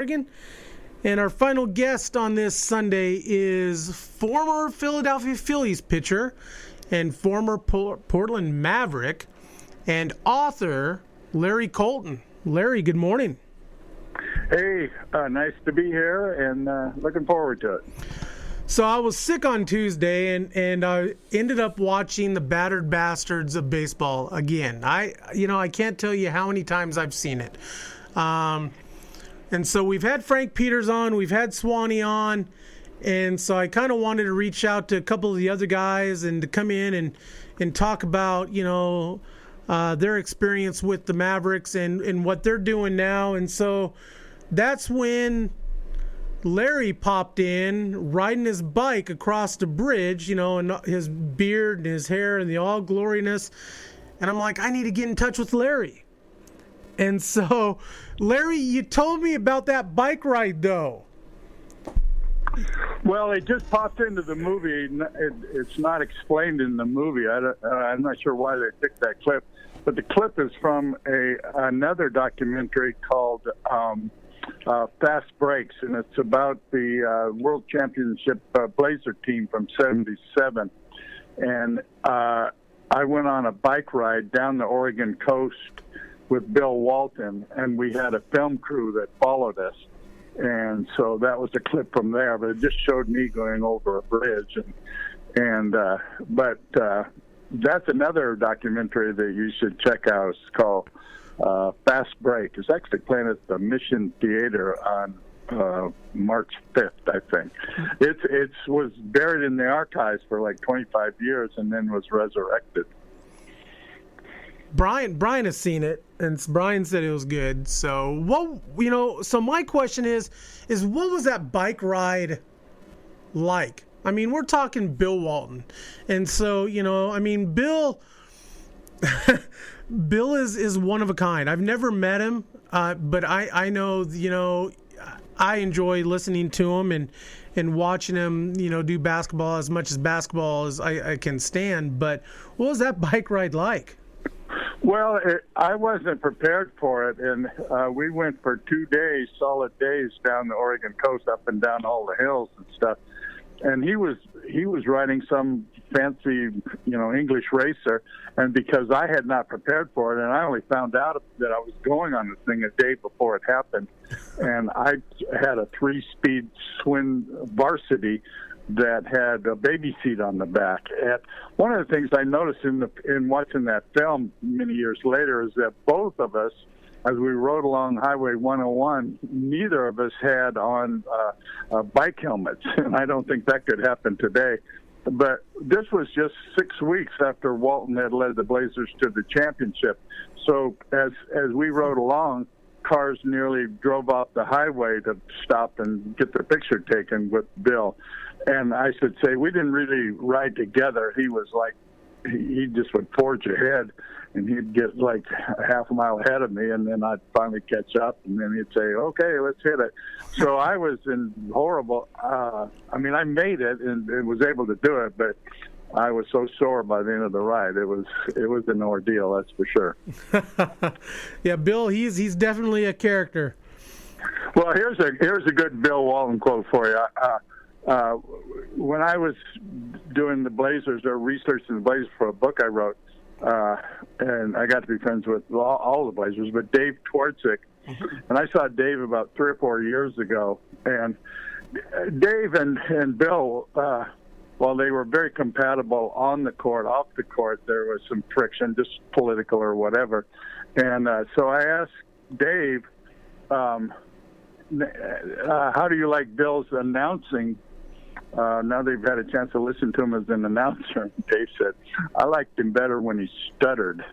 Oregon. And our final guest on this Sunday is former Philadelphia Phillies pitcher and former Portland Maverick and author Larry Colton. Larry, good morning. Hey, nice to be here and looking forward to it. So I was sick on Tuesday and I ended up watching the Battered Bastards of baseball again. I can't tell you how many times I've seen it. And so we've had Frank Peters on, we've had Swanee on, and so I kind of wanted to reach out to a couple of the other guys and to come in and talk about, their experience with the Mavericks and what they're doing now. And so that's when Larry popped in, riding his bike across the bridge, and his beard and his hair and the all gloriness. And I'm like, I need to get in touch with Larry. And so, Larry, you told me about that bike ride, though. Well, it just popped into the movie. It's not explained in the movie. I'm not sure why they picked that clip. But the clip is from another documentary called Fast Breaks, and it's about the World Championship Blazer team from '77. And I went on a bike ride down the Oregon coast with Bill Walton, and we had a film crew that followed us. And so that was a clip from there, but it just showed me going over a bridge. But that's another documentary that you should check out. It's called Fast Break. It's actually playing at the Mission Theater on March 5th, I think. It was buried in the archives for like 25 years and then was resurrected. Brian has seen it, and Brian said it was good. So so my question is what was that bike ride like? I mean, we're talking Bill Walton, and so Bill Bill is one of a kind. I've never met him, but I know I enjoy listening to him and watching him do basketball as much as basketball as I can stand. But what was that bike ride like? Well, I wasn't prepared for it, and we went for 2 days, solid days, down the Oregon coast, up and down all the hills and stuff. And he was riding some fancy, English racer, and because I had not prepared for it, and I only found out that I was going on the thing a day before it happened, and I had a 3-speed Swin Varsity that had a baby seat on the back. And one of the things I noticed in watching that film many years later is that both of us, as we rode along Highway 101, neither of us had on bike helmets, and I don't think that could happen today. But this was just 6 weeks after Walton had led the Blazers to the championship. So as we rode along, cars nearly drove off the highway to stop and get their picture taken with Bill. And I should say, we didn't really ride together. He was like, he just would forge ahead, and he'd get like a half a mile ahead of me, and then I'd finally catch up, and then he'd say, okay, let's hit it. So I was in horrible, I made it and was able to do it, but I was so sore by the end of the ride. It was an ordeal, that's for sure. Yeah, Bill, he's definitely a character. Well, here's a good Bill Walton quote for you. When I was doing the Blazers or researching the Blazers for a book I wrote, and I got to be friends with all the Blazers, but Dave Twardzik, and I saw Dave about 3 or 4 years ago, and Dave and Bill, while they were very compatible on the court, off the court, there was some friction, just political or whatever. And so I asked Dave, how do you like Bill's announcing? Now they've had a chance to listen to him as an announcer. Dave said, I liked him better when he stuttered.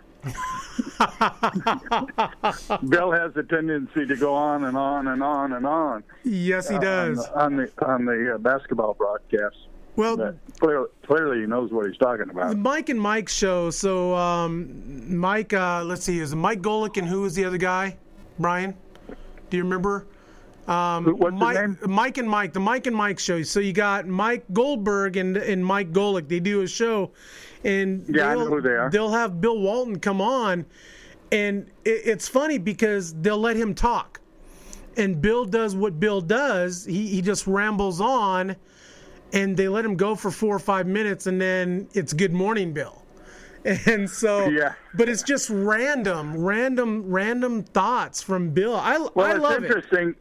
Bill has a tendency to go on and on and on and on. Yes, he does. On the basketball broadcast. Well, clearly he knows what he's talking about. The Mike and Mike show. So Mike, let's see, is it Mike Golick and who was the other guy? Brian, do you remember? What's his name? Mike and Mike, the Mike and Mike show. So you got Mike Goldberg and Mike Golick. They do a show, and I know who they are. They'll have Bill Walton come on, and it's funny because they'll let him talk. and Bill does what Bill does. He just rambles on, and they let him go for 4 or 5 minutes, and then it's good morning, Bill. And so, Yeah. But it's just random thoughts from Bill. I love interesting.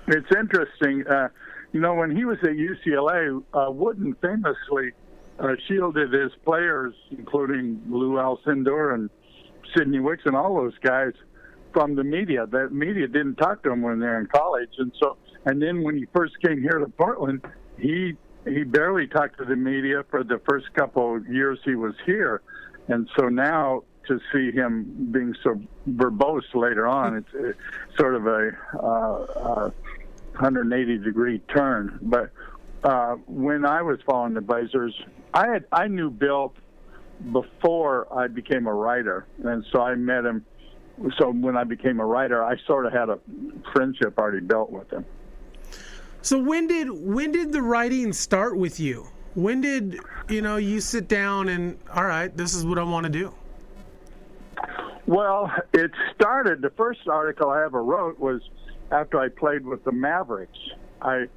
It's interesting. When he was at UCLA, Wooden famously shielded his players, including Lou Alcindor and Sidney Wicks and all those guys, from the media. The media didn't talk to him when they're in college, and then when he first came here to Portland, he barely talked to the media for the first couple of years he was here, and so now to see him being so verbose later on, it's sort of a 180-degree turn. But when I was following the Blazers, I knew Bill before I became a writer, and so I met him. So when I became a writer, I sort of had a friendship already built with him. So when did the writing start with you? When did you sit down and, all right, this is what I want to do? Well, it started. The first article I ever wrote was after I played with the Mavericks. I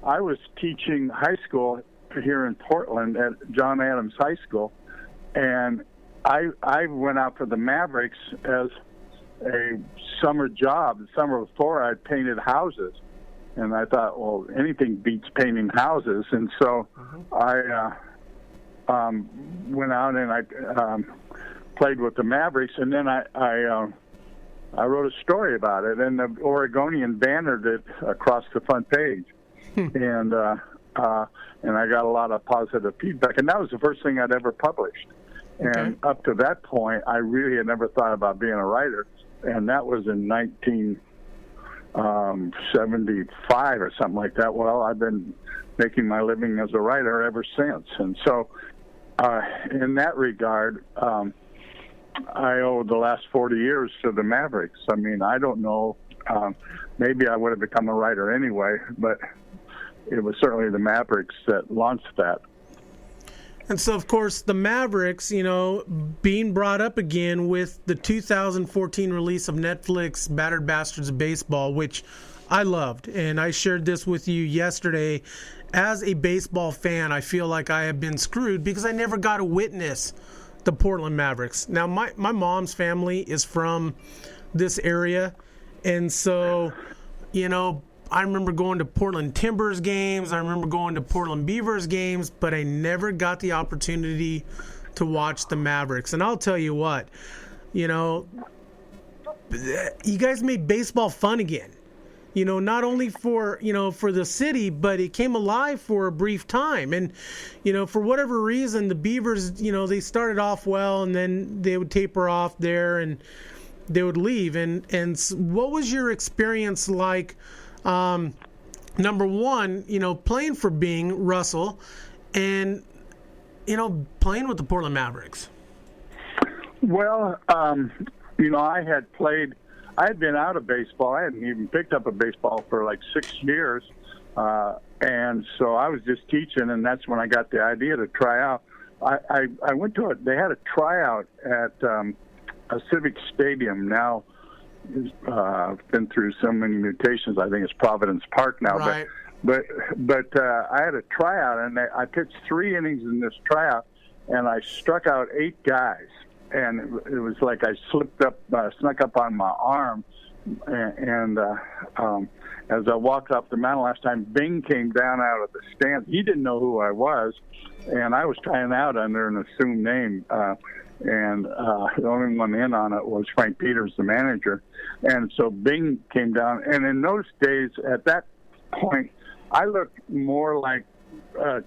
was teaching high school here in Portland at John Adams High School, and I went out for the Mavericks as a summer job. The summer before, I painted houses, and I thought, well, anything beats painting houses. And so I went out and I played with the Mavericks, and then I wrote a story about it, and the Oregonian bannered it across the front page, and I got a lot of positive feedback, and that was the first thing I'd ever published. And up to that point, I really had never thought about being a writer, and that was in 1975 or something like that. Well, I've been making my living as a writer ever since, and so in that regard, I owe the last 40 years to the Mavericks. I mean, I don't know. Maybe I would have become a writer anyway, but it was certainly the Mavericks that launched that. And so, of course, the Mavericks, being brought up again with the 2014 release of Netflix Battered Bastards of Baseball, which I loved. And I shared this with you yesterday. As a baseball fan, I feel like I have been screwed because I never got to witness the Portland Mavericks. Now, my mom's family is from this area. And so, I remember going to Portland Timbers games. I remember going to Portland Beavers games, but I never got the opportunity to watch the Mavericks. And I'll tell you what, you guys made baseball fun again. Not only for the city, but it came alive for a brief time. And, for whatever reason, the Beavers, they started off well, and then they would taper off there and they would leave. And what was your experience like? Number one, playing for Bing Russell and, playing with the Portland Mavericks? Well, I had been out of baseball. I hadn't even picked up a baseball for like 6 years. And so I was just teaching, and that's when I got the idea to try out. I went to it. They had a tryout at a Civic Stadium. Now, been through so many mutations. I think it's Providence Park now. Right. But I had a tryout, and I pitched 3 innings in this tryout, and I struck out 8 guys. And it was like I snuck up on my arm, and as I walked off the mound last time, Bing came down out of the stands. He didn't know who I was, and I was trying out under an assumed name. And the only one in on it was Frank Peters, the manager. And so Bing came down. And in those days, at that point, I looked more like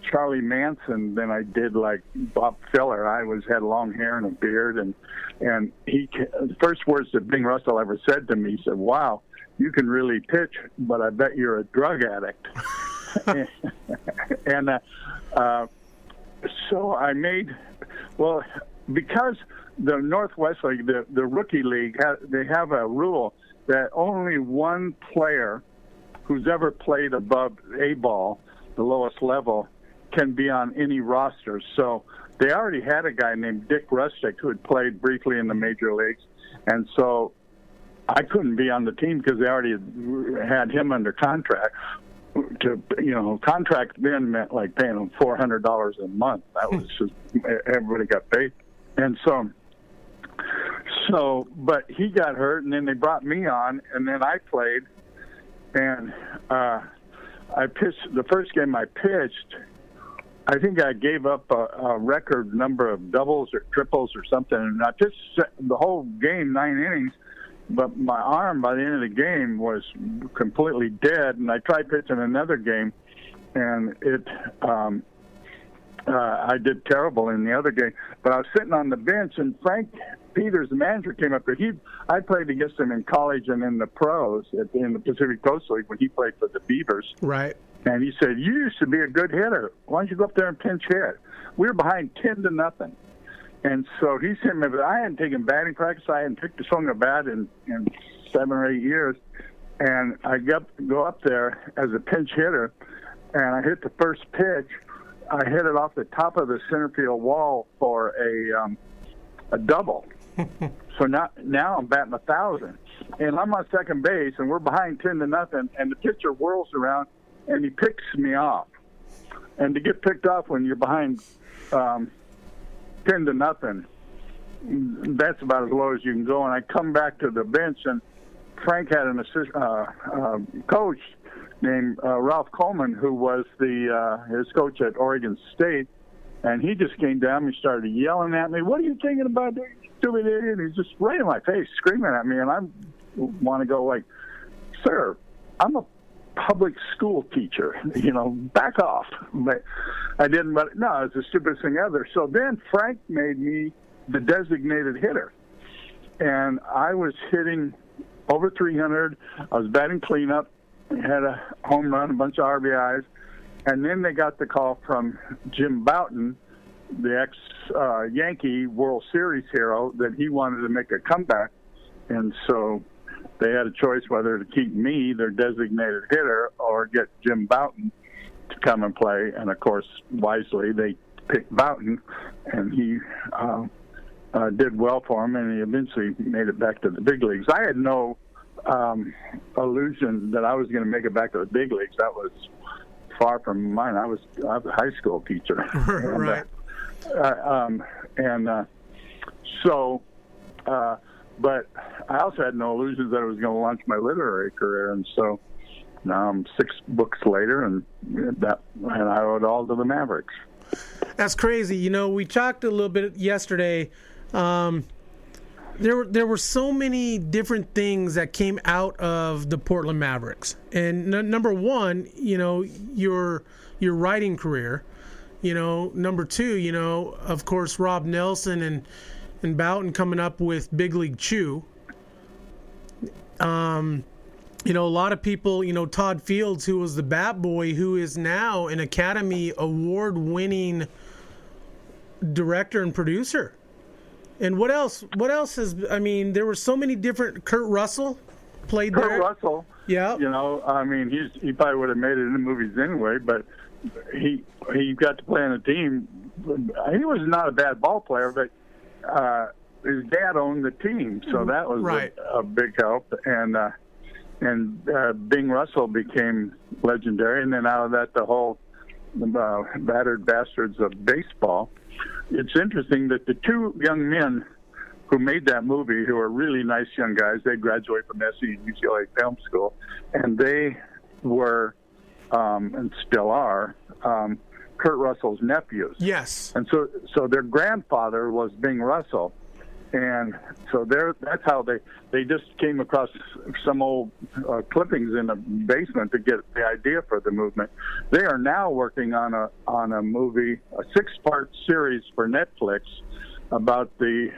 Charlie Manson than I did like Bob Filler. I had long hair and a beard. And the first words that Bing Russell ever said to me, he said, "Wow, you can really pitch, but I bet you're a drug addict." And so I made, because the Northwest League, the rookie league, they have a rule that only one player who's ever played above A ball, the lowest level, can be on any roster. So they already had a guy named Dick Rustick who had played briefly in the major leagues. And so I couldn't be on the team because they already had him under contract. Contract then meant like paying him $400 a month. That was just, everybody got paid. And but he got hurt, and then they brought me on, and then I played, and I pitched the first game I pitched. I think I gave up a record number of doubles or triples or something, and I pitched the whole game, 9 innings, but my arm by the end of the game was completely dead, and I tried pitching another game, and I did terrible in the other game. But I was sitting on the bench, and Frank Peters, the manager, came up there. I played against him in college and in the pros in the Pacific Coast League when he played for the Beavers. Right. And he said, "You used to be a good hitter. Why don't you go up there and pinch hit?" We were behind 10-0. And so he sent me, but I hadn't taken batting practice. I hadn't picked a swing of bat in 7 or 8 years. And I go up there as a pinch hitter, and I hit the first pitch. I hit it off the top of the center field wall for a double. So now I'm batting 1,000. And I'm on second base, and we're behind 10-0, and the pitcher whirls around, and he picks me off. And to get picked off when you're behind 10-0, that's about as low as you can go. And I come back to the bench, and Frank had an coach named Ralph Coleman, who was his coach at Oregon State, and he just came down and started yelling at me, "What are you thinking about doing, you stupid idiot?" He's just right in my face, screaming at me, and I want to go like, "Sir, I'm a public school teacher, back off." But I didn't, but no, it's the stupidest thing ever. So then Frank made me the designated hitter, and I was hitting over 300. I was batting cleanup, had a home run, a bunch of RBIs, and then they got the call from Jim Bouton, the ex-Yankee World Series hero, that he wanted to make a comeback, and so they had a choice whether to keep me, their designated hitter, or get Jim Bouton to come and play. And, of course, wisely, they picked Bouton, and he did well for him, and he eventually made it back to the big leagues. I had no illusion that I was going to make it back to the big leagues. That was far from mine. I was a high school teacher. Right. But I also had no illusions that I was going to launch my literary career, and so now I'm 6 books later, and I owe it all to the Mavericks. That's crazy. We talked a little bit yesterday. There were so many different things that came out of the Portland Mavericks, and number one, your writing career. Number two, of course, Rob Nelson and Bouton coming up with Big League Chew. A lot of people, Todd Fields, who was the bat boy, who is now an Academy Award-winning director and producer. And what else there were so many different. Kurt Russell played there. Kurt Russell. Yeah. He probably would have made it in the movies anyway, but he got to play on a team. He was not a bad ball player, but his dad owned the team, so that was right. a big help. And Bing Russell became legendary, and then out of that, the whole battered bastards of baseball. It's interesting that the 2 young men who made that movie, who are really nice young guys, they graduated from SC and UCLA Film School, and they were, and still are, Kurt Russell's nephews. Yes. And so their grandfather was Bing Russell. And so that's how they just came across some old clippings in the basement to get the idea for the movement. They are now working on a movie, a 6-part series for Netflix about the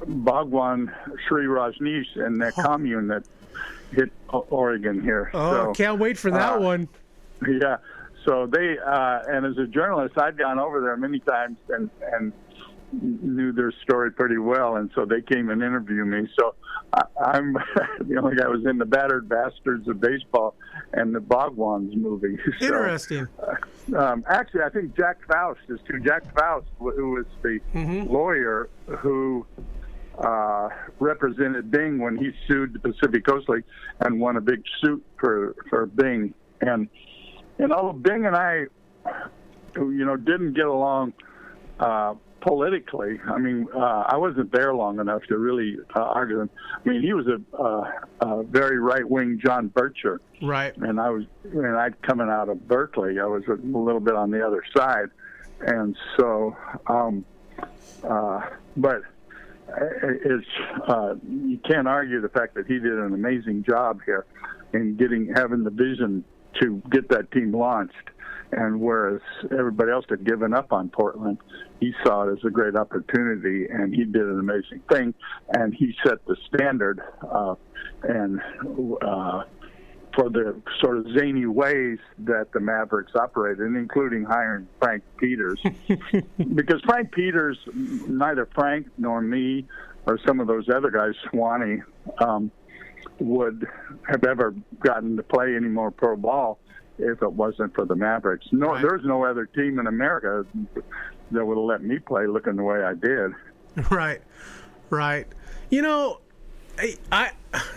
Bhagwan Sri Rajneesh and that commune that hit Oregon here. Oh, can't wait for that one. Yeah. So they and as a journalist, I'd gone over there many times and knew their story pretty well, and so they came and interviewed me. So I'm the only guy who was in the Battered Bastards of Baseball and the Bhagwans movie. So, interesting. Actually, I think Jack Faust is too. Jack Faust, who was the lawyer who represented Bing when he sued the Pacific Coast League and won a big suit for Bing. And although Bing and I, didn't get along politically, I mean, I wasn't there long enough to really argue with him. I mean, he was a very right-wing John Bircher. Right. And I'd coming out of Berkeley, I was a little bit on the other side. And so, but it's you can't argue the fact that he did an amazing job here in having the vision to get that team launched. And whereas everybody else had given up on Portland, he saw it as a great opportunity, and he did an amazing thing. And he set the standard, for the sort of zany ways that the Mavericks operated, including hiring Frank Peters. Because Frank Peters, neither Frank nor me or some of those other guys, Swanee, would have ever gotten to play any more pro ball if it wasn't for the Mavericks. No, right. There's no other team in America that would have let me play looking the way I did. Right.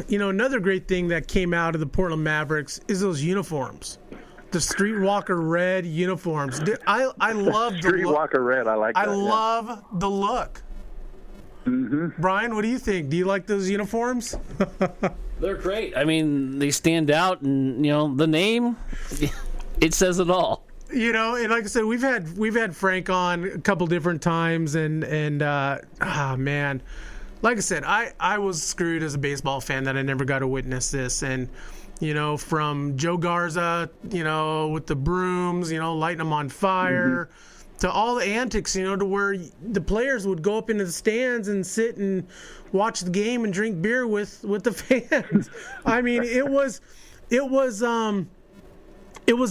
Another great thing that came out of the Portland Mavericks is those uniforms, the Streetwalker red uniforms. I love the Streetwalker red. I like that. I love the look. Mm-hmm. Brian, what do you think? Do you like those uniforms? They're great. I mean, they stand out, and the name, it says it all. And like I said, we've had Frank on a couple different times, and man. Like I said, I was screwed as a baseball fan that I never got to witness this. And, from Joe Garza, with the brooms, lighting them on fire, to all the antics, to where the players would go up into the stands and sit and watch the game and drink beer with the fans. I mean, it was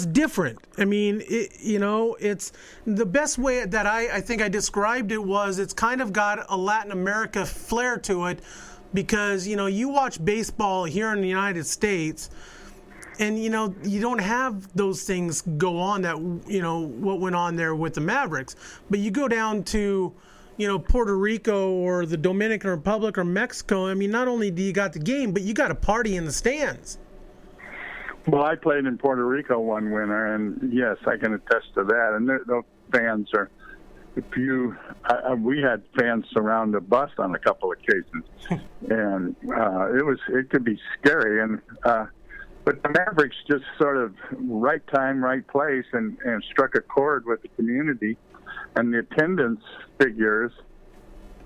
different. I mean, it's the best way that I think I described it was it's kind of got a Latin America flair to it because, you watch baseball here in the United States and, you don't have those things go on that, what went on there with the Mavericks. But you go down to, Puerto Rico or the Dominican Republic or Mexico. I mean, not only do you got the game, but you got a party in the stands. Well, I played in Puerto Rico one winter, and yes, I can attest to that. And the fans are, we had fans surround the bus on a couple of occasions, and it could be scary. And but the Mavericks just sort of right time, right place, and struck a chord with the community, and the attendance figures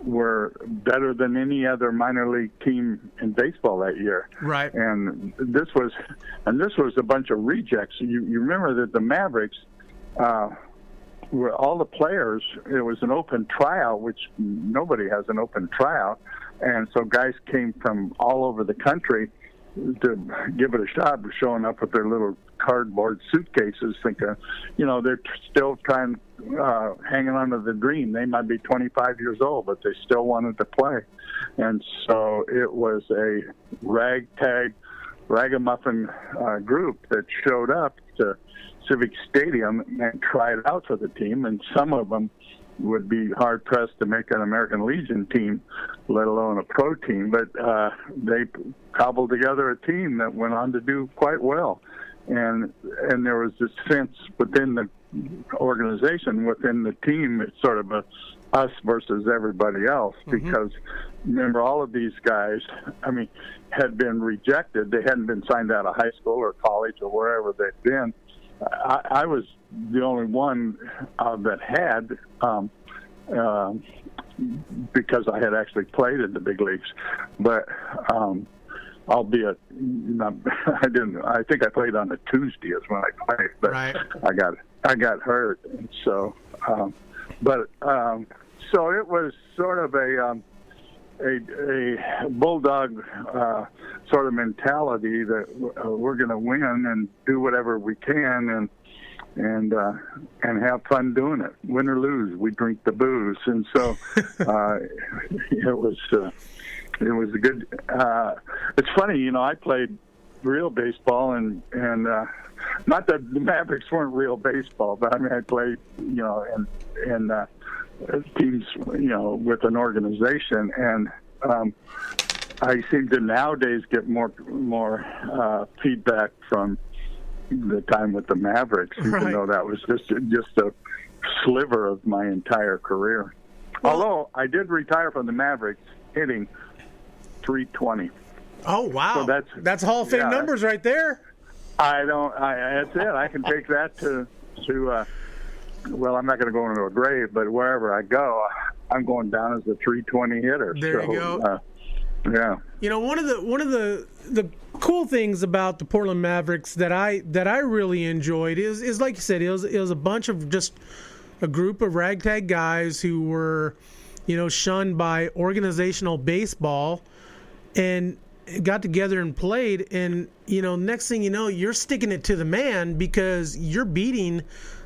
were better than any other minor league team in baseball that year. Right. And this was a bunch of rejects. You remember that the Mavericks were all the players. It was an open tryout, which nobody has an open tryout, and so guys came from all over the country to give it a shot, showing up with their little cardboard suitcases, thinking, they're still hanging on to the dream. They might be 25 years old, but they still wanted to play. And so it was a ragamuffin group that showed up to Civic Stadium and tried out for the team, and some of them would be hard-pressed to make an American Legion team, let alone a pro team. But they cobbled together a team that went on to do quite well. And there was this sense within the organization, within the team, it's sort of a us versus everybody else. Because remember, all of these guys, had been rejected. They hadn't been signed out of high school or college or wherever they'd been. I was the only one that had, because I had actually played in the big leagues. But albeit I didn't. I think I played on a Tuesday is when I played, but right. I got hurt, and so so it was sort of a bulldog sort of mentality that we're going to win and do whatever we can and have fun doing it. Win or lose, we drink the booze, and so it was a good. It's funny, I played real baseball, and not that the Mavericks weren't real baseball, but I played, in teams, with an organization, and I seem to nowadays get more feedback from the time with the Mavericks, even though that was just a sliver of my entire career. Although I did retire from the Mavericks hitting .320. Oh wow! So that's Hall of Fame numbers right there. That's it. I can take that to. Well, I'm not going to go into a grave, but wherever I go, I'm going down as a .320 hitter. There you go. Yeah. You know, one of the cool things about the Portland Mavericks that I really enjoyed is like you said, it was a bunch of just a group of ragtag guys who were, shunned by organizational baseball, and got together and played. And next thing you know, you're sticking it to the man because you're beating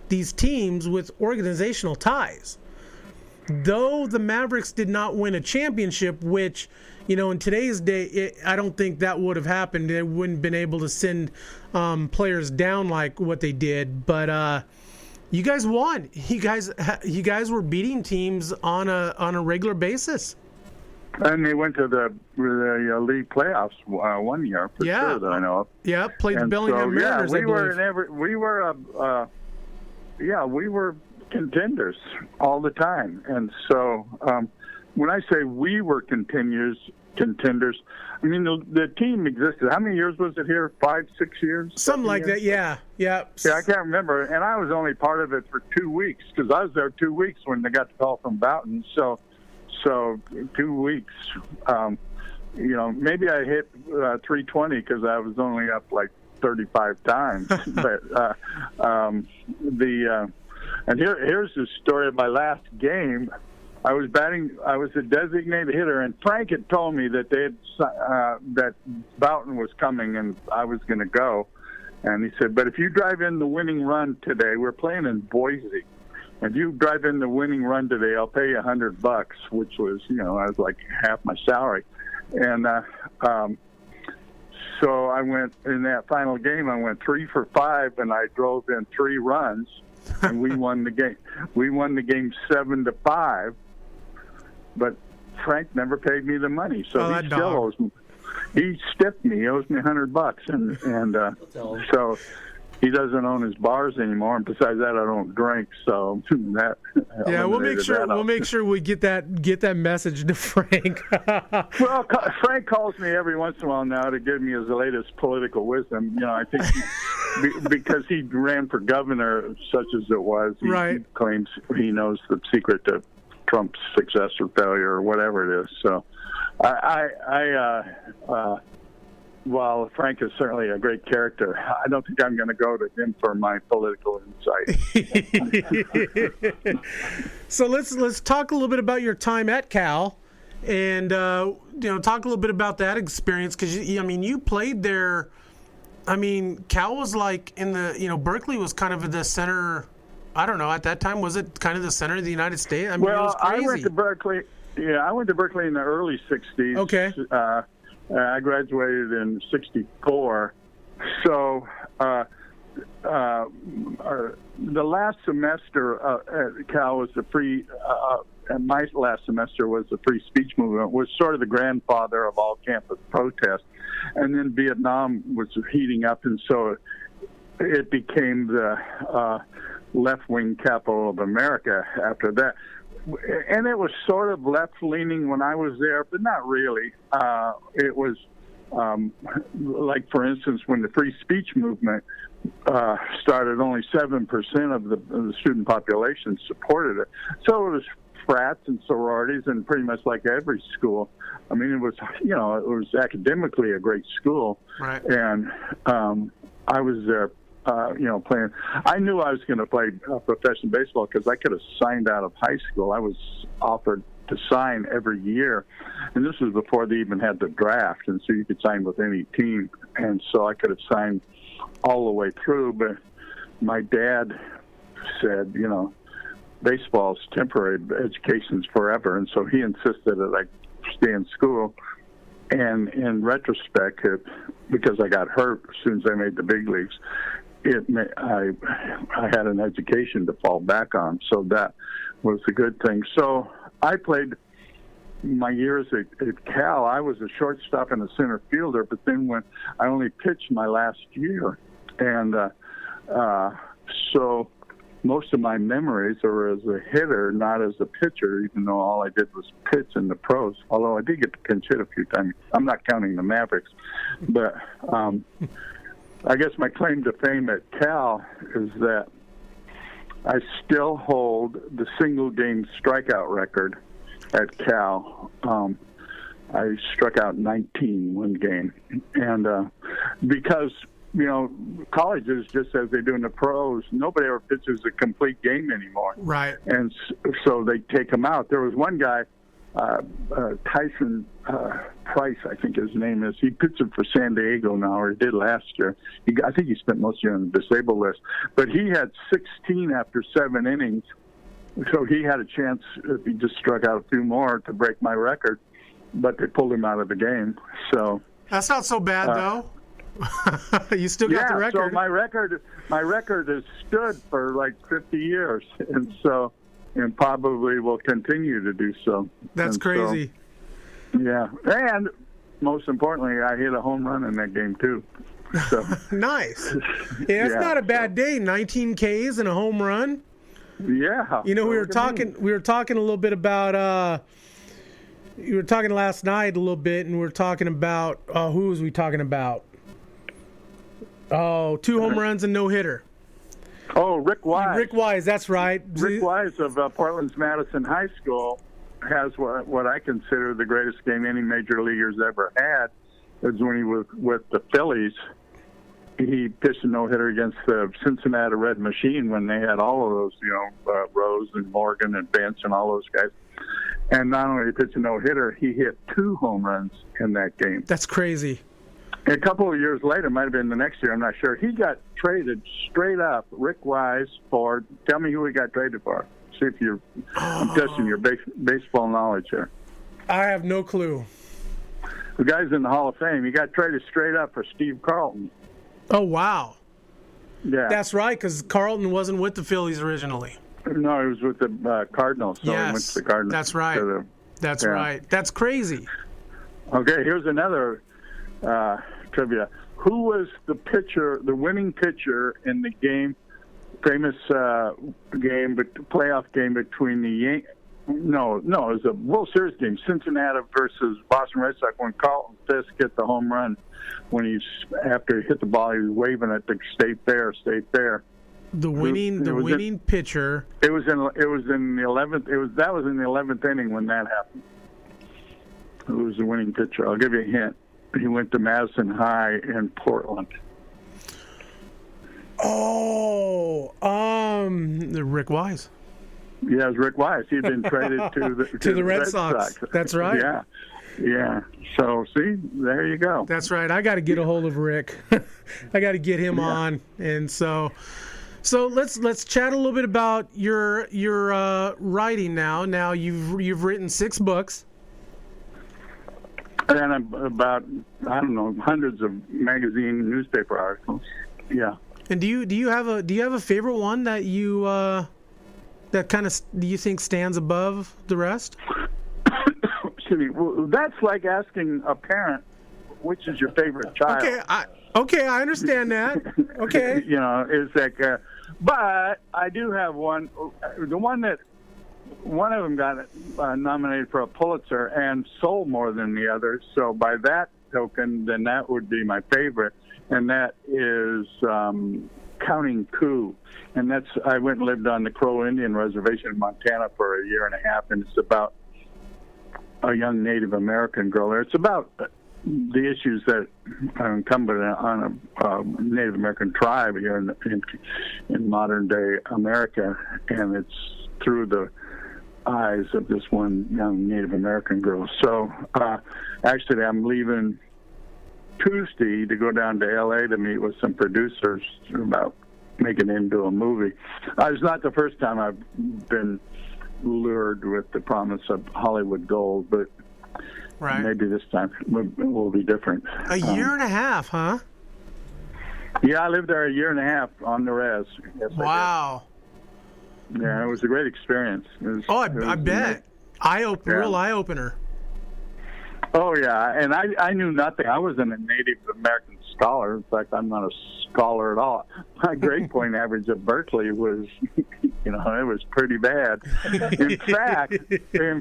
these teams with organizational ties. Though the Mavericks did not win a championship, which, in today's day, I don't think that would have happened. They wouldn't have been able to send players down like what they did. But you guys won. You guys were beating teams on a regular basis. And they went to the league playoffs one year for sure that I know of. Yeah, played the Bellingham Mariners. We were contenders all the time. And so when I say we were contenders, I mean, the team existed. How many years was it here? 5, 6 years? Something like that, yeah. Yeah, I can't remember. And I was only part of it for 2 weeks because I was there 2 weeks when they got the call from Boughton. So 2 weeks, maybe I hit 320 because I was only up like 35 times. But and here's the story of my last game. I was a designated hitter, and Frank had told me that that Boughton was coming and I was going to go. And he said, but if you drive in the winning run today, we're playing in Boise. If you drive in the winning run today, I'll pay you $100, which was, I was like half my salary. And so I went in that final game. I went 3 for 5, and I drove in 3 runs, and we won the game. We won the game 7-5. But Frank never paid me the money, so he still owes me. He stiffed me. He owes me $100, and so. He doesn't own his bars anymore, and besides that, I don't drink. So that we'll make sure we get that message to Frank. Well, Frank calls me every once in a while now to give me his latest political wisdom. I think because he ran for governor, such as it was, he claims he knows the secret to Trump's success or failure or whatever it is. So, while Frank is certainly a great character, I don't think I'm going to go to him for my political insight. So let's talk a little bit about your time at Cal, and talk a little bit about that experience because you played there. I mean, Cal was like in the Berkeley was kind of the center. I don't know, at that time, was it kind of the center of the United States? I mean, it was crazy. I went to Berkeley. Yeah, I went to Berkeley in the early '60s. Okay. I graduated in '64, so the last semester at Cal was the free. And my last semester was the free speech movement, was sort of the grandfather of all campus protests, and then Vietnam was heating up, and so it became the left-wing capital of America after that. And it was sort of left-leaning when I was there, but not really. It was like, for instance, when the free speech movement started, only 7% of the student population supported it. So it was frats and sororities, and pretty much like every school. I mean, it was academically a great school. Right. And I was there. Playing. I knew I was going to play professional baseball because I could have signed out of high school. I was offered to sign every year, and this was before they even had the draft, and so you could sign with any team. And so I could have signed all the way through, but my dad said, baseball's temporary, education's forever, and so he insisted that I stay in school. And in retrospect, because I got hurt as soon as I made the big leagues, I had an education to fall back on, so that was a good thing. So I played my years at Cal, I was a shortstop and a center fielder, but then when I only pitched my last year, and so most of my memories are as a hitter, not as a pitcher, even though all I did was pitch in the pros, although I did get to pinch hit a few times. I'm not counting the Mavericks, but I guess my claim to fame at Cal is that I still hold the single-game strikeout record at Cal. I struck out 19 one game. And because, colleges, just as they do in the pros, nobody ever pitches a complete game anymore. Right. And so they take them out. There was one guy, Tyson Price, I think his name is. He pitches for San Diego now, or he did last year. I think he spent most of the year on the disabled list. But he had 16 after 7 innings, so he had a chance, if he just struck out a few more, to break my record. But they pulled him out of the game. So that's not so bad, though. You still got the record. So my record has stood for like 50 years, and probably will continue to do so. That's crazy. Yeah, and most importantly, I hit a home run in that game too. So. Nice. Yeah, it's not a bad day. 19 Ks and a home run. Yeah. We were talking a little bit about. You were talking last night a little bit, and we were talking about who was we talking about? Oh, 2 home runs and no hitter. Oh, Rick Wise. Rick Wise, that's right. Rick Wise of Portland's Madison High School has what I consider the greatest game any major leaguer's ever had. It was when he was with the Phillies. He pitched a no-hitter against the Cincinnati Red Machine when they had all of those, Rose and Morgan and Bench and all those guys. And not only did he pitch a no-hitter, he hit 2 home runs in that game. That's crazy. A couple of years later, might have been the next year, I'm not sure, he got traded straight up, Rick Wise, for, tell me who he got traded for. See if you're, I'm testing your baseball knowledge here. I have no clue. The guy's in the Hall of Fame. He got traded straight up for Steve Carlton. Oh, wow. Yeah. That's right, because Carlton wasn't with the Phillies originally. No, he was with the Cardinals. So he went to the Cardinals. That's right. That's right. That's crazy. Okay, here's another trivia. Who was the winning pitcher in the game, famous playoff game between the Yankees? No, it was a World Series game, Cincinnati versus Boston Red Sox, when Carlton Fisk hit the home run. After he hit the ball, he was waving it to stay fair, stay fair. The winning pitcher. It was in the 11th. That was in the 11th inning when that happened. It was the winning pitcher. I'll give you a hint. He went to Madison High in Portland. Oh, Rick Wise. Yeah, it was Rick Wise. He'd been traded to the Red Sox. That's right. Yeah. So, see, there you go. That's right. I got to get a hold of Rick. I got to get him on, and so let's chat a little bit about your writing now. Now you've written 6 books. And about, I don't know, hundreds of magazine newspaper articles. Yeah. And do you have a favorite one that you that kind of do you think stands above the rest? Excuse me. Well, that's like asking a parent, which is your favorite child. Okay, I understand that. Okay. It's like, but I do have one. The one of them got nominated for a Pulitzer and sold more than the others. So by that token, then that would be my favorite, and that is Counting Coup. And I went and lived on the Crow Indian Reservation in Montana for a year and a half, and it's about a young Native American girl there. It's about the issues that are incumbent on a Native American tribe here in modern day America, and it's through the eyes of this one young Native American girl. So actually I'm leaving Tuesday to go down to LA to meet with some producers about making it into a movie. It's not the first time I've been lured with the promise of Hollywood gold, but maybe this time will be different. A year and a half, huh? Yeah, I lived there a year and a half on the res. Yes, wow. Yeah, it was a great experience. I bet. Real eye-opener. Oh, yeah, and I knew nothing. I wasn't a Native American scholar. In fact, I'm not a scholar at all. My grade point average at Berkeley was, it was pretty bad. In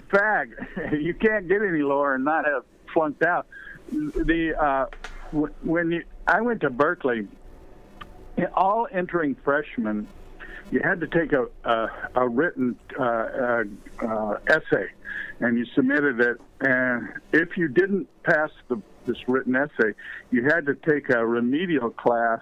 fact, you can't get any lower and not have flunked out. I went to Berkeley, all entering freshmen, you had to take a written essay, and you submitted it. And if you didn't pass this written essay, you had to take a remedial class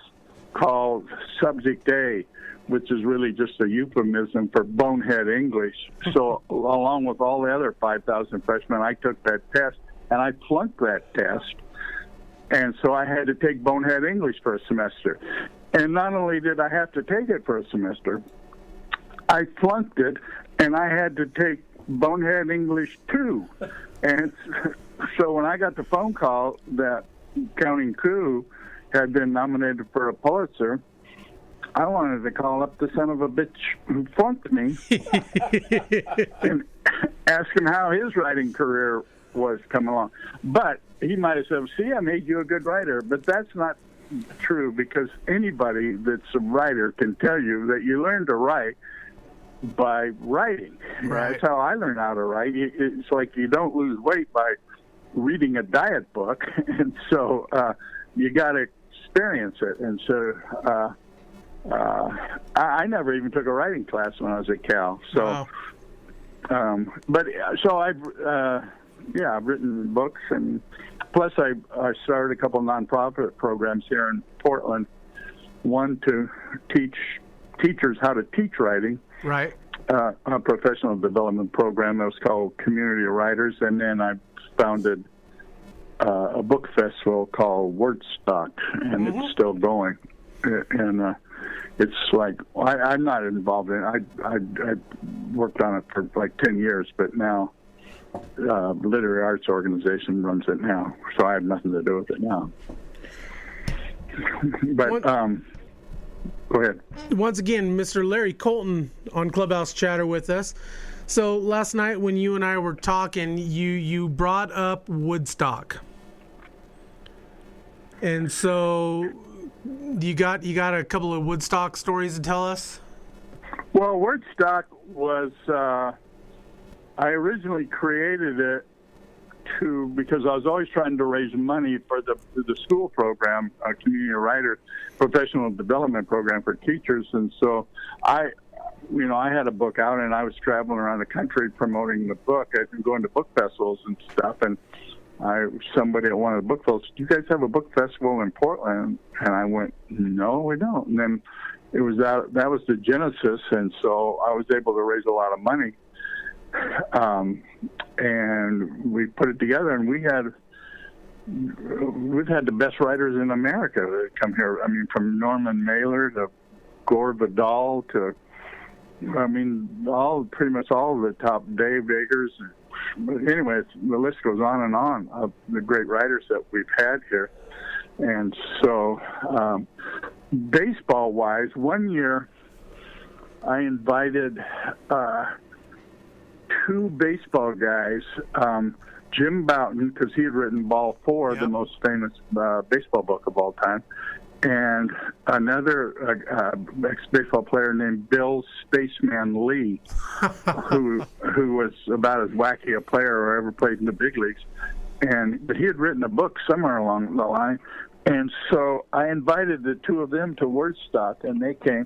called Subject A, which is really just a euphemism for bonehead English. So along with all the other 5,000 freshmen, I took that test, and I flunked that test. And so I had to take bonehead English for a semester. And not only did I have to take it for a semester, I flunked it, and I had to take bonehead English too. And so when I got the phone call that Counting Coup had been nominated for a Pulitzer, I wanted to call up the son of a bitch who flunked me and ask him how his writing career was coming along. But he might have said, see, I made you a good writer. But that's not true, because anybody that's a writer can tell you that you learn to write by writing. Right. That's how I learned how to write. It's like you don't lose weight by reading a diet book, and so you got to experience it. And so I never even took a writing class when I was at Cal. So, Wow. I've written books, and plus I started a couple nonprofit programs here in Portland. One to teach teachers how to teach writing. Right. A professional development program that was called Community of Writers, and then I founded a book festival called Wordstock, and it's still going. And it's like I'm not involved in it. I worked on it for like 10 years, but now the Literary Arts Organization runs it now, so I have nothing to do with it now. But go ahead. Once again, Mr. Larry Colton on Clubhouse Chatter with us. So last night when you and I were talking, you brought up Woodstock, and so you got a couple of Woodstock stories to tell us. Well, Woodstock was I originally created it because I was always trying to raise money for the school program, Community Writer Professional Development Program for teachers, and so I had a book out, and I was traveling around the country promoting the book. I'd been going to book festivals and stuff, and somebody at one of the book festivals, do you guys have a book festival in Portland? And I went, no, we don't. And then it was that was the genesis, and so I was able to raise a lot of money. And we put it together, and we've had the best writers in America that come here. I mean, from Norman Mailer to Gore Vidal to, pretty much all of the top, Dave Eggers. Anyway, the list goes on and on of the great writers that we've had here. And so, baseball-wise, one year I invited two baseball guys, Jim Bouton, because he had written Ball 4, the most famous baseball book of all time, and another ex-baseball player named Bill Spaceman Lee, who was about as wacky a player who ever played in the big leagues. But he had written a book somewhere along the line. And so I invited the two of them to Wordstock, and they came.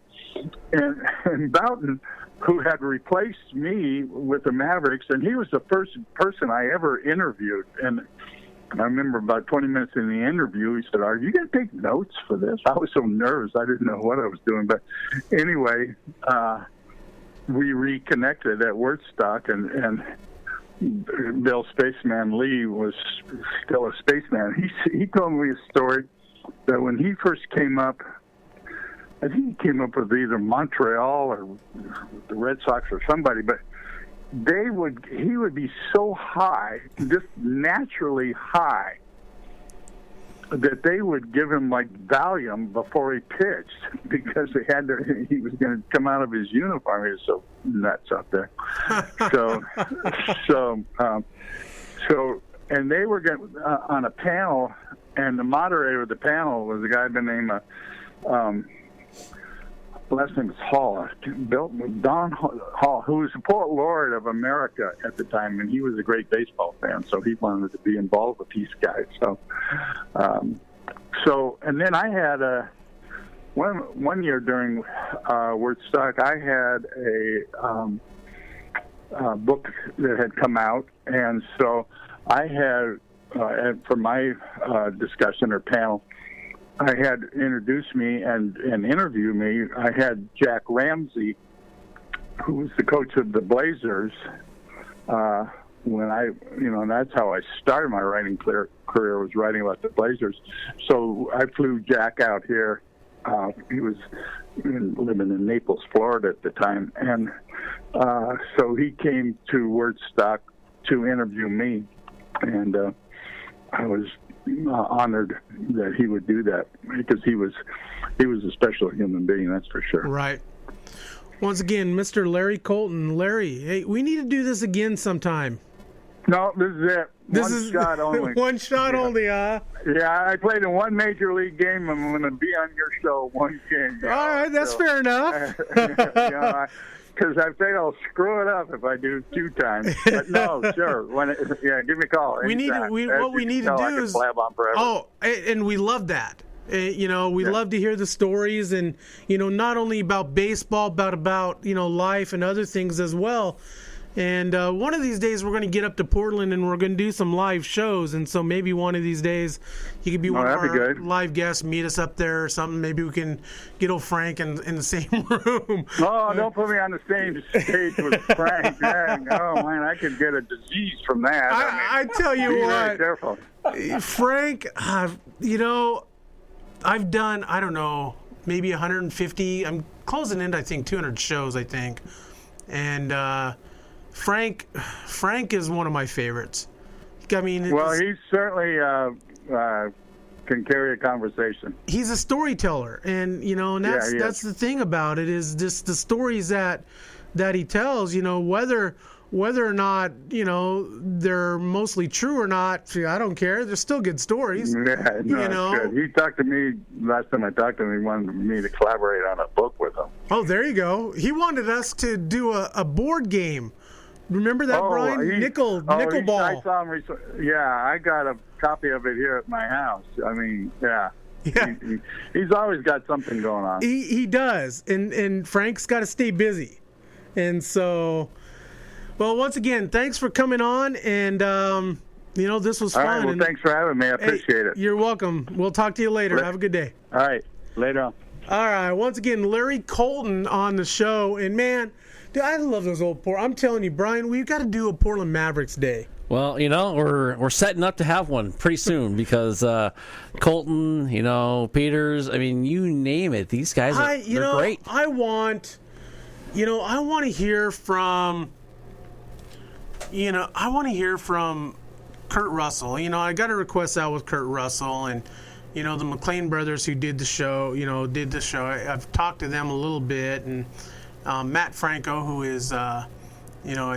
And Bouton, who had replaced me with the Mavericks, and he was the first person I ever interviewed. And I remember about 20 minutes in the interview, he said, "Are you going to take notes for this?" I was so nervous. I didn't know what I was doing. But anyway, we reconnected at Wordstock, and Bill Spaceman Lee was still a spaceman. He told me a story that when he first came up, I think he came up with either Montreal or the Red Sox or somebody, but he would be so high, just naturally high, that they would give him like Valium before he pitched because he was going to come out of his uniform. He was so nuts out there. and they were on a panel, and the moderator of the panel was a guy by the name of last name is Hall, Don Hall, who was the poet laureate of America at the time, and he was a great baseball fan, so he wanted to be involved with these guys. So, and then I had one year during Woodstock, I had a book that had come out, and so I had, for my discussion or panel, I had introduced me and interviewed me. I had Jack Ramsey, who was the coach of the Blazers, when and that's how I started my writing career, was writing about the Blazers. So I flew Jack out here. He was living in Naples, Florida at the time. And so he came to Woodstock to interview me. And I was honored that he would do that, because he was a special human being, that's for sure. Right. Once again, Mr. Larry Colton. Larry, hey, we need to do this again sometime. No, this is it. One shot only. One shot only, huh? Yeah, I played in one major league game. I'm going to be on your show one game. All right, that's fair enough. Because I think I'll screw it up if I do 2 times. But no, sure. Give me a call. What we need to do is blab on forever. Oh, and we love that. We love to hear the stories, and not only about baseball, but about life and other things as well. And one of these days we're going to get up to Portland and we're going to do some live shows. And so maybe one of these days you could be one of our live guests, meet us up there or something. Maybe we can get old Frank in the same room. Oh, don't put me on the same stage with Frank. Oh, man, I could get a disease from that. I tell you what, careful. Frank, I've done, I don't know, maybe 150. I'm closing in, I think, 200 shows, I think. And Frank is one of my favorites. I mean, he certainly can carry a conversation. He's a storyteller, and that's the thing about it, is just the stories that he tells. Whether or not they're mostly true or not, I don't care. They're still good stories. Yeah, no, good. He talked to me last time I talked to him. He wanted me to collaborate on a book with him. Oh, there you go. He wanted us to do a board game. Remember that, Brian? Nickelball. I saw him recently. Yeah, I got a copy of it here at my house. I mean, yeah. He's always got something going on. He does, and Frank's got to stay busy. And so, well, once again, thanks for coming on, and this was fun. All right, well, thanks for having me. I appreciate it. You're welcome. We'll talk to you later. Have a good day. All right, later on. All right, once again, Larry Colton on the show, and man, dude, I love those old Portland. I'm telling you, Brian, we've got to do a Portland Mavericks Day. Well, we're setting up to have one pretty soon, because Colton, Peters, I mean, you name it. These guys are great. I want to hear from Kurt Russell. I got a request out with Kurt Russell, and the McLean brothers who did the show. I've talked to them a little bit, and Matt Franco, who is, I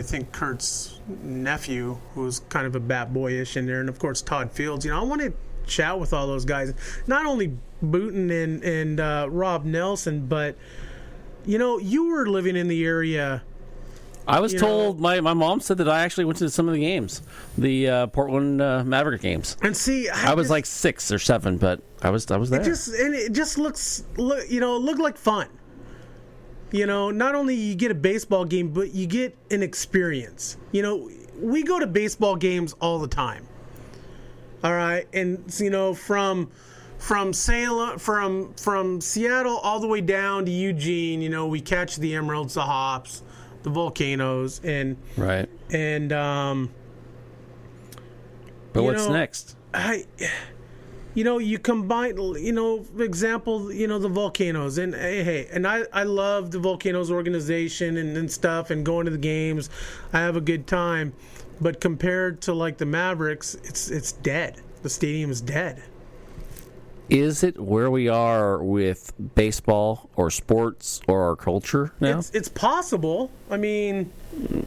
think Kurt's nephew, who's kind of a bat boyish in there, and of course Todd Fields. I want to chat with all those guys, not only Booten and Rob Nelson, but you were living in the area. I was told, my mom said that I actually went to some of the games, the Portland Maverick games. And see, I was like 6 or 7, but I was there. It just looked like fun. Not only you get a baseball game, but you get an experience. We go to baseball games all the time. All right, and from Salem, from Seattle all the way down to Eugene, we catch the Emeralds, the Hops, the Volcanoes, and right. And but what's next? You combine, example, the Volcanoes, and hey, and I love the Volcanoes organization and stuff, and going to the games, I have a good time, but compared to like the Mavericks, it's dead. The stadium is dead. Is it where we are with baseball or sports or our culture now? It's possible. I mean,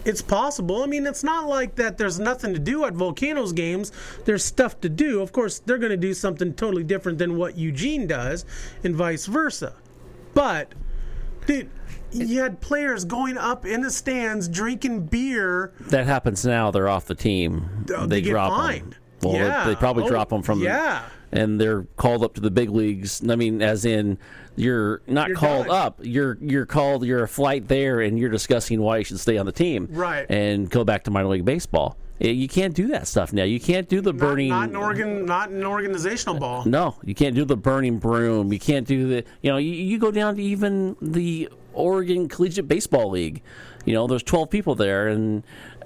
it's possible. I mean, it's not like that there's nothing to do at Volcanoes games. There's stuff to do. Of course, they're going to do something totally different than what Eugene does and vice versa. But, dude, you had players going up in the stands drinking beer. That happens now. They're off the team. They get drop fined. them. Well, Yeah. they probably drop them from and they're called up to the big leagues. I mean, as in, you're not called done. up. You're called. You're a flight there, and you're discussing why you should stay on the team, Right. And go back to minor league baseball. You can't do that stuff now. You can't do the burning. Not in organizational ball. No, you can't do the burning broom. You can't do the. You go down to even the Oregon Collegiate Baseball League. There's 12 people there, and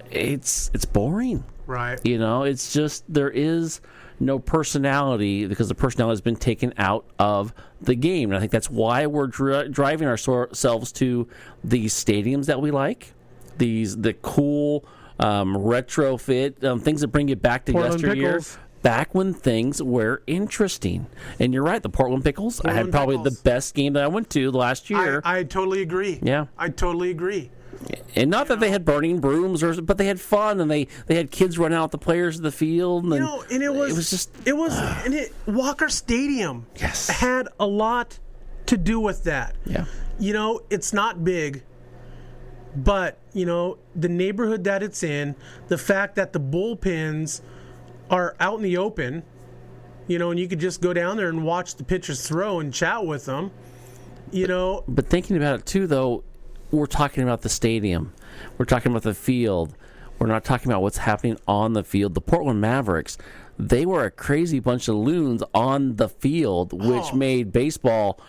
it's boring. Right. It's just there is no personality because the personality has been taken out of the game. And I think that's why we're driving ourselves to these stadiums that we like, the cool retrofit things that bring you back to Portland yesteryear. Pickles. Back when things were interesting. And you're right, the Portland Pickles. I had probably the best game that I went to last year. I totally agree. Yeah. I totally agree. And not that they had burning brooms, but they had fun, and they had kids run out the players of the field. And Walker Stadium Yes. had a lot to do with that. Yeah. It's not big, but the neighborhood that it's in, the fact that the bullpens are out in the open, and you could just go down there and watch the pitchers throw and chat with them. But thinking about it too, though, we're talking about the stadium. We're talking about the field. We're not talking about what's happening on the field. The Portland Mavericks, they were a crazy bunch of loons on the field, which made baseball,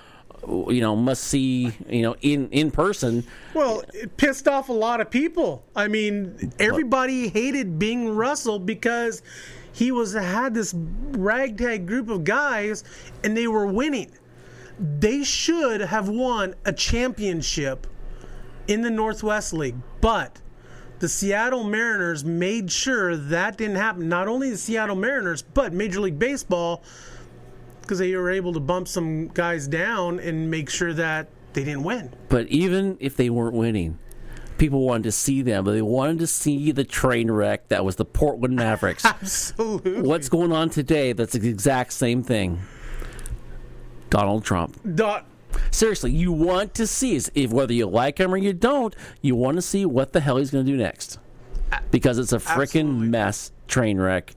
must see, in person. Well, it pissed off a lot of people. I mean, everybody hated Bing Russell because he had this ragtag group of guys, and they were winning. They should have won a championship in the Northwest League, but the Seattle Mariners made sure that didn't happen. Not only the Seattle Mariners, but Major League Baseball, because they were able to bump some guys down and make sure that they didn't win. But even if they weren't winning, people wanted to see them. But they wanted to see the train wreck that was the Portland Mavericks. Absolutely. What's going on today? That's the exact same thing. Donald Trump. Seriously, you want to see, if whether you like him or you don't, you want to see what the hell he's going to do next. Because it's a freaking mess, train wreck.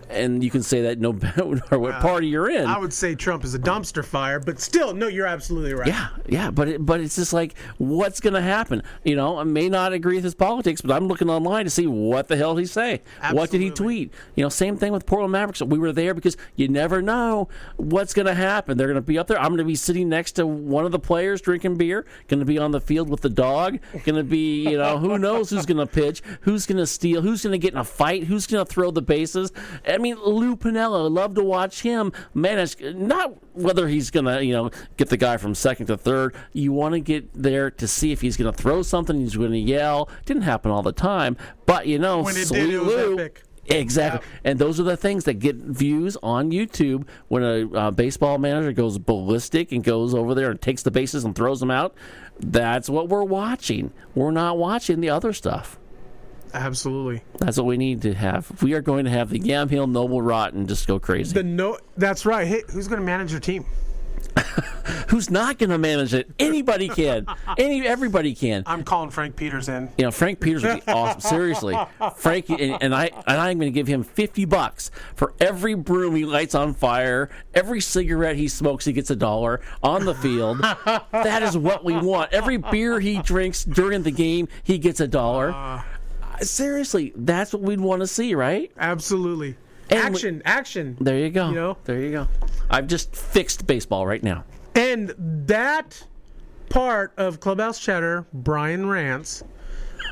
And you can say that no matter what party you're in. I would say Trump is a dumpster fire, but still, no, you're absolutely right. Yeah, but it's just like, what's going to happen? I may not agree with his politics, but I'm looking online to see what the hell did he say. Absolutely. What did he tweet? Same thing with Portland Mavericks. We were there because you never know what's going to happen. They're going to be up there. I'm going to be sitting next to one of the players drinking beer, going to be on the field with the dog, going to be, who knows who's going to pitch, who's going to steal, who's going to get in a fight, who's going to throw the bases. I mean, Lou Piniella, love to watch him manage. Not whether he's going to, get the guy from second to third. You want to get there to see if he's going to throw something, he's going to yell. Didn't happen all the time, but when it did, it was Lou, epic. Exactly. Yeah. And those are the things that get views on YouTube when a baseball manager goes ballistic and goes over there and takes the bases and throws them out. That's what we're watching. We're not watching the other stuff. Absolutely. That's what we need to have. We are going to have the Yamhill Noble Rot and just go crazy. That's right. Hey, who's going to manage your team? Who's not going to manage it? Anybody can. Everybody can. I'm calling Frank Peters in. Frank Peters would be awesome. Seriously, Frank, and I'm going to give him $50 for every broom he lights on fire, every cigarette he smokes, he gets $1 on the field. That is what we want. Every beer he drinks during the game, he gets $1. Seriously, that's what we'd want to see, right? Absolutely. And action. There you go. There you go. I've just fixed baseball right now. And that part of Clubhouse Chatter, Brian Rants,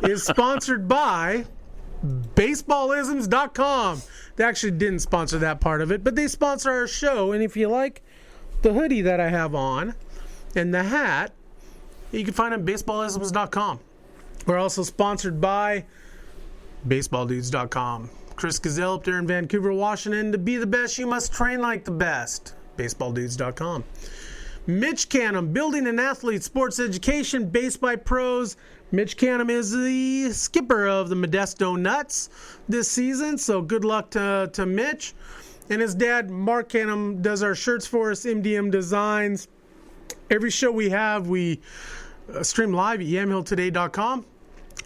is sponsored by baseballisms.com. They actually didn't sponsor that part of it, but they sponsor our show. And if you like the hoodie that I have on and the hat, you can find them at baseballisms.com. We're also sponsored by baseballdudes.com. Chris Gazelle up there in Vancouver, Washington. To be the best, you must train like the best. baseballdudes.com. Mitch Canham, building an athlete sports education based by pros. Mitch Canham is the skipper of the Modesto Nuts this season, so good luck to Mitch. And his dad, Mark Canham, does our shirts for us, MDM Designs. Every show we have, we stream live at yamhilltoday.com.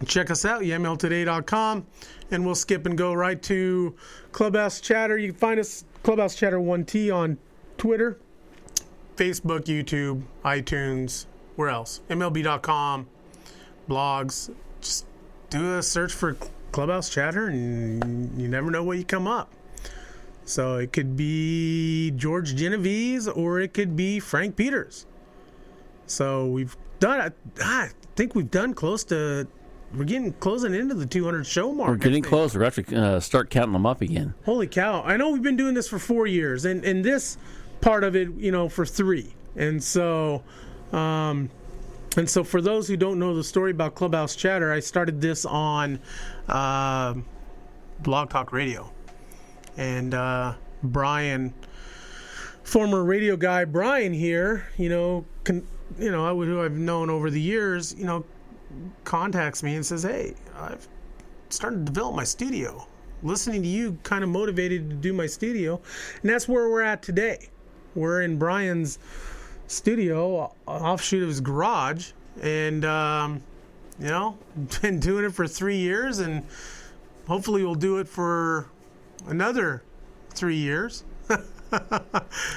Check us out, yamhilltoday.com, and we'll skip and go right to Clubhouse Chatter. You can find us, Clubhouse Chatter 1T, on Twitter, Facebook, YouTube, iTunes, where else? MLB.com, blogs. Just do a search for Clubhouse Chatter, and you never know what you come up. So it could be George Genovese, or it could be Frank Peters. So we've done, I think we've done we're closing into the 200 show mark. We're getting close. We're going to start counting them up again. Holy cow. I know we've been doing this for 4 years, and this part of it, for 3. And so for those who don't know the story about Clubhouse Chatter, I started this on Blog Talk Radio. And Brian, former radio guy Brian here, who I've known over the years, contacts me and says, hey, I've started to develop my studio. Listening to you kind of motivated to do my studio. And that's where we're at today. We're in Brian's studio, offshoot of his garage. And, been doing it for 3 years. And hopefully we'll do it for another 3 years.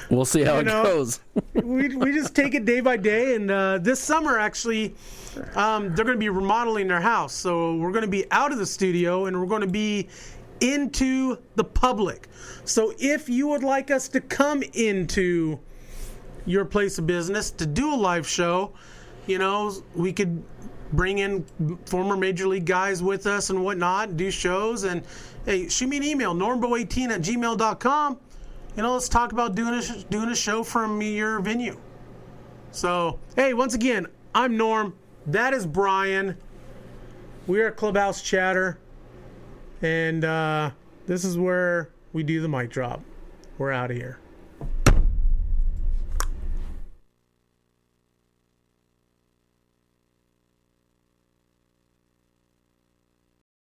We'll see how it goes. we just take it day by day, and this summer actually they're going to be remodeling their house, so we're going to be out of the studio and we're going to be into the public. So if you would like us to come into your place of business to do a live show, we could bring in former major league guys with us and whatnot, do shows, and hey, shoot me an email, normbo18@gmail.com. Let's talk about doing a show from your venue. So, hey, once again, I'm Norm. That is Brian. We are Clubhouse Chatter. And this is where we do the mic drop. We're out of here.